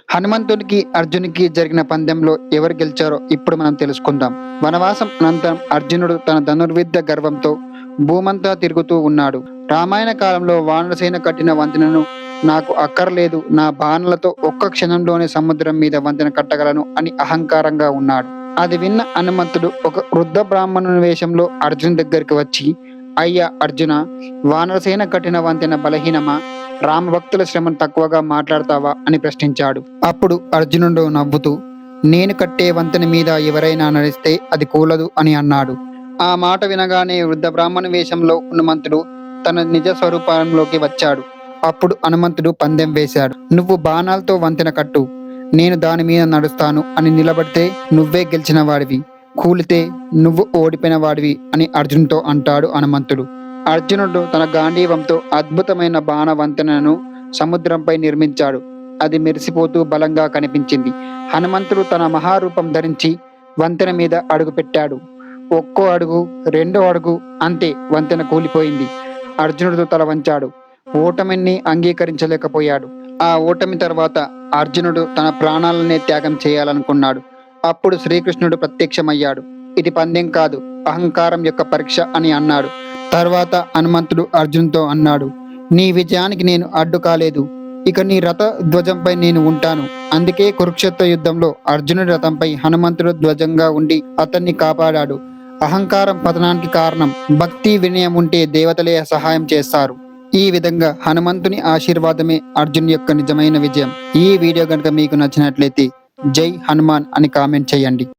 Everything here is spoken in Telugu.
హనుమంతునికి అర్జునికి జరిగిన పందెంలో ఎవరు గెలిచారో ఇప్పుడు మనం తెలుసుకుందాం. వనవాసం అనంతరం అర్జునుడు తన ధనుర్విద్య గర్వంతో భూమంతా తిరుగుతూ ఉన్నాడు. రామాయణ కాలంలో వానరసేన కట్టిన వంతెనను నాకు అక్కర్లేదు, నా బాణలతో ఒక్క క్షణంలోనే సముద్రం మీద వంతెన కట్టగలను అని అహంకారంగా ఉన్నాడు. అది విన్న హనుమంతుడు ఒక వృద్ధ బ్రాహ్మణుని వేషంలో అర్జున్ దగ్గరికి వచ్చి, అయ్యా అర్జున, వానరసేన కట్టిన వంతెన బలహీనమా, రామభక్తుల శ్రమను తక్కువగా మాట్లాడతావా అని ప్రశ్నించాడు. అప్పుడు అర్జునుడు నవ్వుతూ, నేను కట్టే వంతెన మీద ఎవరైనా నడిస్తే అది కూలదు అని అన్నాడు. ఆ మాట వినగానే వృద్ధ బ్రాహ్మణ వేషంలో హనుమంతుడు తన నిజ స్వరూపంలోకి వచ్చాడు. అప్పుడు హనుమంతుడు పందెం వేశాడు. నువ్వు బాణాలతో వంతెన కట్టు, నేను దాని మీద నడుస్తాను అని నిలబడితే నువ్వే గెలిచిన వాడివి, కూలితే నువ్వు ఓడిపోయిన వాడివి అని అర్జునుతో అంటాడు హనుమంతుడు. అర్జునుడు తన గాంధీవంతో అద్భుతమైన బాణ వంతెనను సముద్రంపై నిర్మించాడు. అది మెరిసిపోతూ బలంగా కనిపించింది. హనుమంతుడు తన మహారూపం ధరించి వంతెన మీద అడుగు పెట్టాడు. ఒక్కో అడుగు, రెండో అడుగు, అంతే వంతెన కూలిపోయింది. అర్జునుడు తల వంచాడు. ఓటమిని అంగీకరించలేకపోయాడు. ఆ ఓటమి తర్వాత అర్జునుడు తన ప్రాణాలనే త్యాగం చేయాలనుకున్నాడు. అప్పుడు శ్రీకృష్ణుడు ప్రత్యక్షమయ్యాడు. ఇది పందెం కాదు, అహంకారం యొక్క పరీక్ష అని అన్నాడు. తర్వాత హనుమంతుడు అర్జున్తో అన్నాడు, నీ విజయానికి నేను అడ్డు కాలేదు, ఇక నీ రథ ధ్వజంపై నేను ఉంటాను. అందుకే కురుక్షేత్ర యుద్ధంలో అర్జునుడి రథంపై హనుమంతుడు ధ్వజంగా ఉండి అతన్ని కాపాడాడు. అహంకారం పతనానికి కారణం. భక్తి వినయం ఉంటే దేవతలే సహాయం చేస్తారు. ఈ విధంగా హనుమంతుని ఆశీర్వాదమే అర్జున్ యొక్క నిజమైన విజయం. ఈ వీడియో కనుక మీకు నచ్చినట్లయితే జై హనుమాన్ అని కామెంట్ చేయండి.